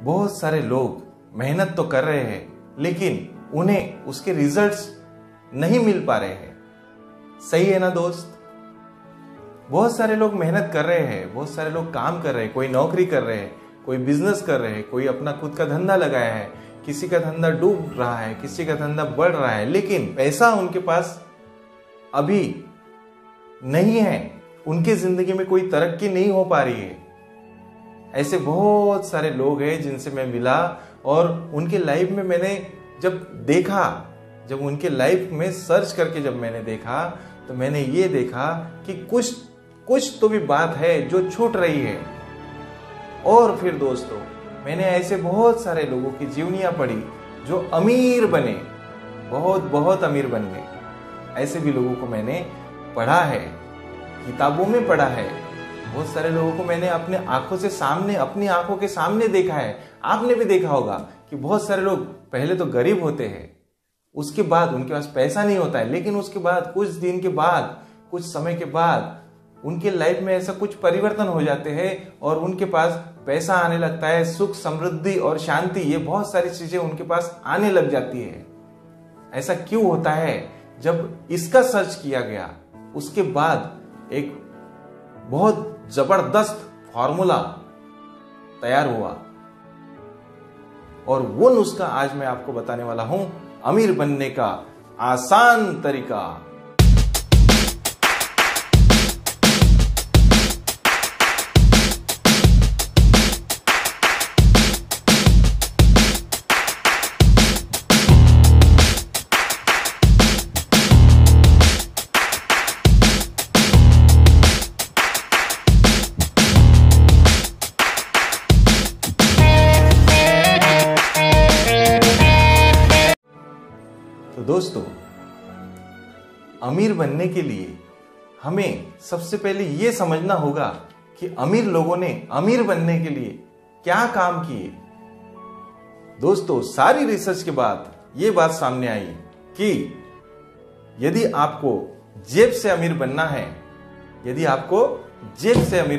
बहुत सारे लोग मेहनत तो कर रहे हैं लेकिन उन्हें उसके रिजल्ट्स नहीं मिल पा रहे हैं। सही है ना दोस्त? बहुत सारे लोग मेहनत कर रहे हैं, बहुत सारे लोग काम कर रहे हैं, कोई नौकरी कर रहे हैं, कोई बिजनेस कर रहे हैं, कोई अपना खुद का धंधा लगाया है, किसी का धंधा डूब रहा है, किसी का धंधा बढ़ रहा है, लेकिन पैसा उनके पास अभी नहीं है, उनकी जिंदगी में कोई तरक्की नहीं हो पा रही है। ऐसे बहुत सारे लोग हैं जिनसे मैं मिला और उनके लाइफ में मैंने जब उनके लाइफ में सर्च करके जब मैंने देखा तो मैंने ये देखा कि कुछ तो भी बात है जो छूट रही है। और फिर दोस्तों, मैंने ऐसे बहुत सारे लोगों की जीवनियां पढ़ी जो अमीर बने, बहुत अमीर बन गए। ऐसे भी लोगों को मैंने पढ़ा है, किताबों में पढ़ा है। बहुत सारे लोगों को मैंने अपनी आंखों के सामने देखा है। आपने भी देखा होगा कि बहुत सारे लोग पहले तो गरीब होते हैं, उसके बाद उनके पास पैसा नहीं होता है, लेकिन उसके बाद कुछ दिन के बाद, कुछ समय के बाद उनके लाइफ में ऐसा कुछ परिवर्तन हो जाते हैं और उनके पास पैसा आने लगता है, सुख, समृद्धि और शांति, ये बहुत सारी चीजें उनके पास आने लग जाती है। ऐसा क्यों होता है? जब इसका सर्च किया गया उसके बाद एक बहुत जबरदस्त फॉर्मूला तैयार हुआ और वो नुस्खा आज मैं आपको बताने वाला हूं, अमीर बनने का आसान तरीका। तो दोस्तों, अमीर बनने के लिए हमें सबसे पहले यह समझना होगा कि अमीर लोगों ने अमीर बनने के लिए क्या काम किए। दोस्तों, सारी रिसर्च के बाद यह बात सामने आई कि यदि आपको जेब से अमीर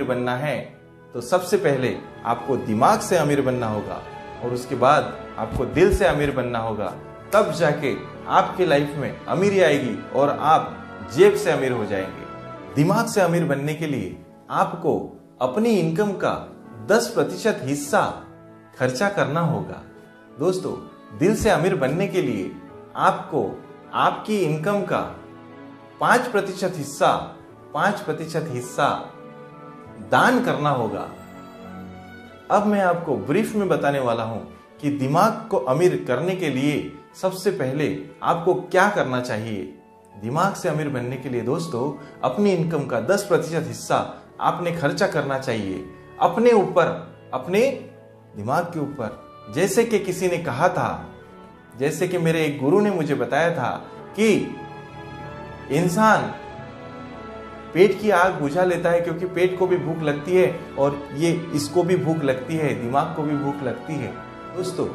बनना है, तो सबसे पहले आपको दिमाग से अमीर बनना होगा और उसके बाद आपको दिल से अमीर बनना होगा। तब जाके आपके लाइफ में अमीरी आएगी और आप जेब से अमीर हो जाएंगे। दिमाग से अमीर बनने के लिए आपको अपनी इनकम का 10% हिस्सा खर्चा करना होगा। दोस्तों, दिल से अमीर बनने के लिए आपको आपकी इनकम का 5% हिस्सा दान करना होगा। अब मैं आपको ब्रीफ में बताने वाला हूं कि दिमाग को अमीर करने के लिए सबसे पहले आपको क्या करना चाहिए। दिमाग से अमीर बनने के लिए दोस्तों, अपनी इनकम का 10% हिस्सा आपने खर्चा करना चाहिए अपने ऊपर, अपने दिमाग के ऊपर। जैसे कि किसी ने कहा था, जैसे कि मेरे एक गुरु ने मुझे बताया था कि इंसान पेट की आग बुझा लेता है क्योंकि पेट को भी भूख लगती है और इसको भी भूख लगती है, दिमाग को भी भूख लगती है। दोस्तों,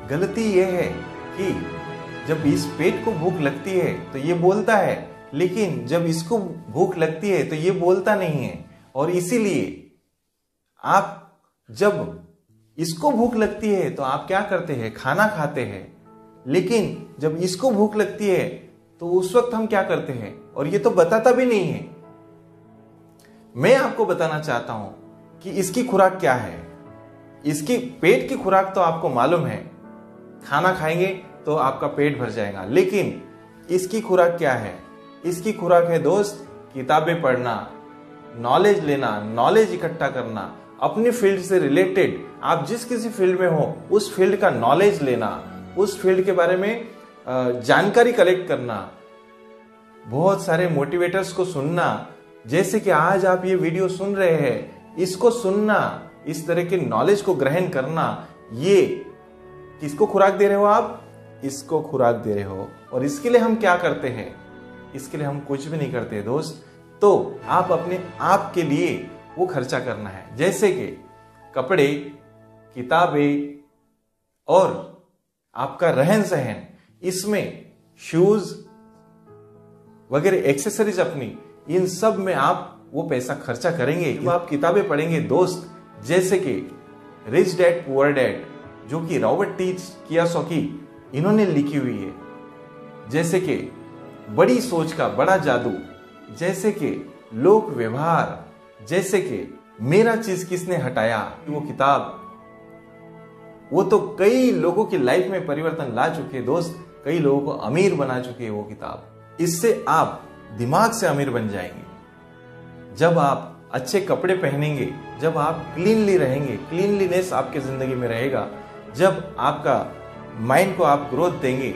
गलती यह है कि जब इस पेट को भूख लगती है तो ये बोलता है, लेकिन जब इसको भूख लगती है तो ये बोलता नहीं है। और इसीलिए आप जब इसको भूख लगती है तो आप क्या करते हैं? खाना खाते हैं। लेकिन जब इसको भूख लगती है तो उस वक्त हम क्या करते हैं? और ये तो बताता भी नहीं है। मैं आपको बताना चाहता हूं कि इसकी खुराक क्या है। इसकी पेट की खुराक तो आपको मालूम है, खाना खाएंगे तो आपका पेट भर जाएगा। लेकिन इसकी खुराक क्या है? इसकी खुराक है दोस्त, किताबें पढ़ना, नॉलेज लेना, नॉलेज इकट्ठा करना, अपनी फील्ड से रिलेटेड, आप जिस किसी फील्ड में हो उस फील्ड का नॉलेज लेना, उस फील्ड के बारे में जानकारी कलेक्ट करना, बहुत सारे मोटिवेटर्स को सुनना। जैसे कि आज आप ये वीडियो सुन रहे हैं, इसको सुनना, इस तरह के नॉलेज को ग्रहण करना। ये किसको खुराक दे रहे हो? आप इसको खुराक दे रहे हो। और इसके लिए हम क्या करते हैं? इसके लिए हम कुछ भी नहीं करते दोस्त। तो आप अपने आप के लिए वो खर्चा करना है, जैसे कि कपड़े, किताबें और आपका रहन सहन, इसमें शूज वगैरह एक्सेसरीज अपनी, इन सब में आप वो पैसा खर्चा करेंगे। जब आप किताबें पढ़ेंगे दोस्त, जैसे कि रिच डैड पुअर डैड, जो कि रॉबर्ट टी कियोसाकी इन्होंने लिखी हुई है, जैसे कि बड़ी सोच का बड़ा जादू, जैसे कि लोक व्यवहार, जैसे कि मेरा चीज किसने हटाया, वो किताब वो तो कई लोगों की लाइफ में परिवर्तन ला चुके दोस्त, कई लोगों को अमीर बना चुके हैं वो किताब। इससे आप दिमाग से अमीर बन जाएंगे। जब आप अच्छे कपड़े पहनेंगे, जब आप क्लीनली रहेंगे, क्लीनलीनेस आपके जिंदगी में रहेगा, जब आपका माइंड को आप ग्रोथ देंगे,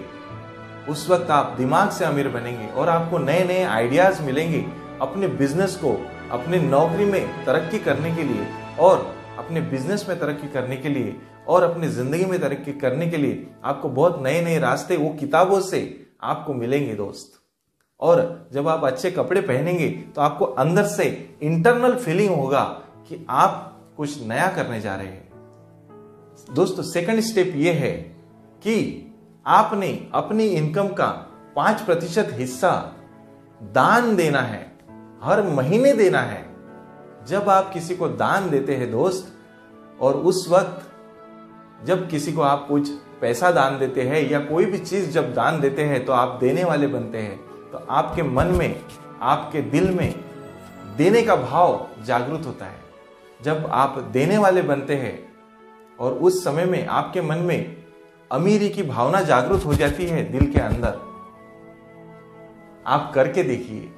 उस वक्त आप दिमाग से अमीर बनेंगे और आपको नए नए आइडियाज मिलेंगे अपने बिजनेस को, अपने नौकरी में तरक्की करने के लिए और अपने बिजनेस में तरक्की करने के लिए और अपनी जिंदगी में तरक्की करने के लिए आपको बहुत नए नए रास्ते वो किताबों से आपको मिलेंगे दोस्त। और जब आप अच्छे कपड़े पहनेंगे तो आपको अंदर से इंटरनल फीलिंग होगा कि आप कुछ नया करने जा रहे हैं। दोस्तों, सेकंड स्टेप ये है कि आपने अपनी इनकम का 5% हिस्सा दान देना है, हर महीने देना है। जब आप किसी को दान देते हैं दोस्त, और उस वक्त जब किसी को आप कुछ पैसा दान देते हैं या कोई भी चीज जब दान देते हैं तो आप देने वाले बनते हैं, तो आपके मन में, आपके दिल में देने का भाव जागृत होता है। जब आप देने वाले बनते हैं और उस समय में आपके मन में अमीरी की भावना जागृत हो जाती है दिल के अंदर। आप करके देखिए,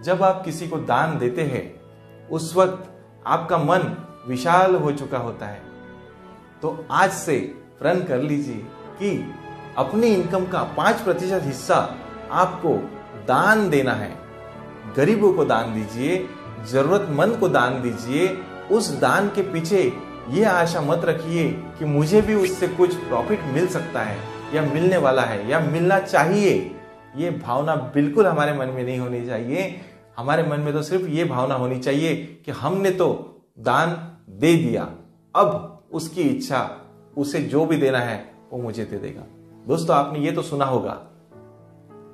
जब आप किसी को दान देते हैं उस वक्त आपका मन विशाल हो चुका होता है। तो आज से प्रण कर लीजिए कि अपनी इनकम का 5% हिस्सा आपको दान देना है। गरीबों को दान दीजिए, जरूरतमंद को दान दीजिए। उस दान के पीछे ये आशा मत रखिए कि मुझे भी उससे कुछ प्रॉफिट मिल सकता है या मिलने वाला है या मिलना चाहिए। ये भावना बिल्कुल हमारे मन में नहीं होनी चाहिए। हमारे मन में तो सिर्फ ये भावना होनी चाहिए कि हमने तो दान दे दिया, अब उसकी इच्छा, उसे जो भी देना है वो मुझे दे देगा। दोस्तों, आपने ये तो सुना होगा,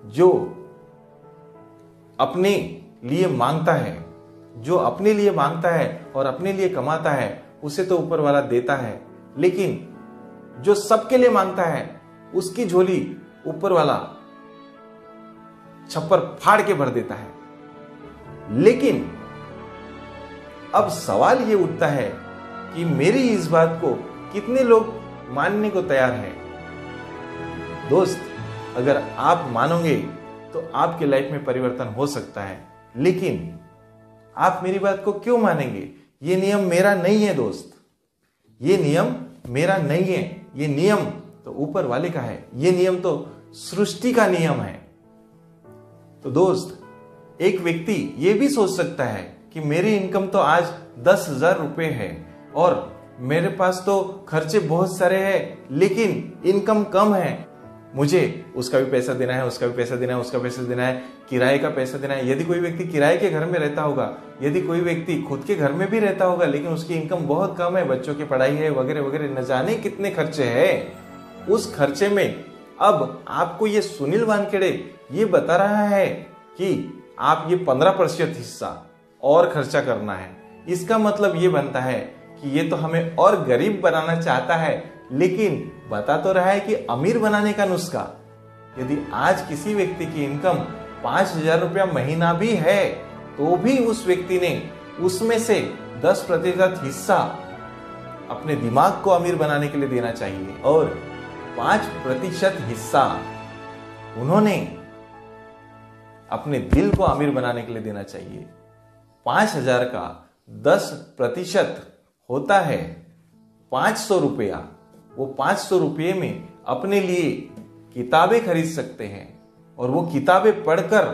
जो अपने लिए मांगता है, जो अपने लिए मांगता है और अपने लिए कमाता है, उसे तो ऊपर वाला देता है, लेकिन जो सबके लिए मांगता है उसकी झोली ऊपर वाला छप्पर फाड़ के भर देता है। लेकिन अब सवाल ये उठता है कि मेरी इस बात को कितने लोग मानने को तैयार हैं। दोस्त, अगर आप मानोगे तो आपके लाइफ में परिवर्तन हो सकता है, लेकिन आप मेरी बात को क्यों मानेंगे? ये नियम मेरा नहीं है दोस्त, ये नियम मेरा नहीं है। ये नियम तो ऊपर वाले का है, ये नियम तो सृष्टि का नियम है। तो दोस्त, एक व्यक्ति ये भी सोच सकता है कि मेरी इनकम तो आज 10,000 रुपए है और मेरे पास तो खर्चे बहुत सारे हैं, लेकिन इनकम कम है। मुझे उसका भी पैसा देना है, उसका भी पैसा देना है, उसका पैसा देना है, किराए का पैसा देना है। यदि कोई व्यक्ति किराए के घर में रहता होगा, यदि कोई व्यक्ति खुद के घर में भी रहता होगा, लेकिन उसकी इनकम बहुत कम है, बच्चों की पढ़ाई है वगैरह वगैरह, न जाने कितने खर्चे हैं। उस खर्चे में अब आपको ये सुनील वानखेड़े ये बता रहा है कि आप ये 15% हिस्सा और खर्चा करना है। इसका मतलब ये बनता है कि ये तो हमें और गरीब बनाना चाहता है, लेकिन बता तो रहा है कि अमीर बनाने का नुस्खा। यदि आज किसी व्यक्ति की इनकम 5,000 रुपया महीना भी है, तो भी उस व्यक्ति ने उसमें से 10% हिस्सा अपने दिमाग को अमीर बनाने के लिए देना चाहिए और 5% हिस्सा उन्होंने अपने दिल को अमीर बनाने के लिए देना चाहिए। 5,000 का 10% होता है 500 रुपया। वो 500 रुपये में अपने लिए किताबें खरीद सकते हैं और वो किताबें पढ़कर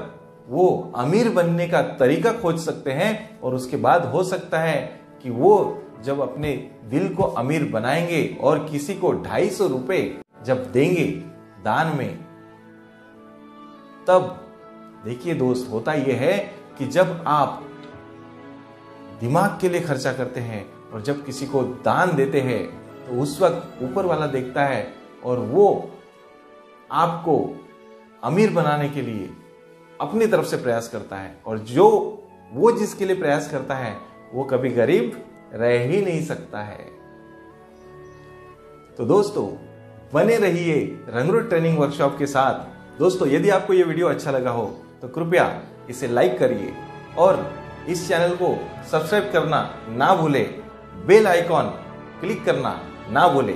वो अमीर बनने का तरीका खोज सकते हैं। और उसके बाद हो सकता है कि वो जब अपने दिल को अमीर बनाएंगे और किसी को 250 रुपए जब देंगे दान में, तब देखिए दोस्त, होता यह है कि जब आप दिमाग के लिए खर्चा करते हैं और जब किसी को दान देते हैं, तो उस वक्त ऊपर वाला देखता है और वो आपको अमीर बनाने के लिए अपनी तरफ से प्रयास करता है। और जो वो जिसके लिए प्रयास करता है वो कभी गरीब रह ही नहीं सकता है। तो दोस्तों बने रहिए रंगरूट ट्रेनिंग वर्कशॉप के साथ। दोस्तों यदि आपको ये वीडियो अच्छा लगा हो तो कृपया इसे लाइक करिए और इस चैनल को सब्सक्राइब करना ना भूले, बेल आइकॉन क्लिक करना ना भूले।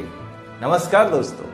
नमस्कार दोस्तों।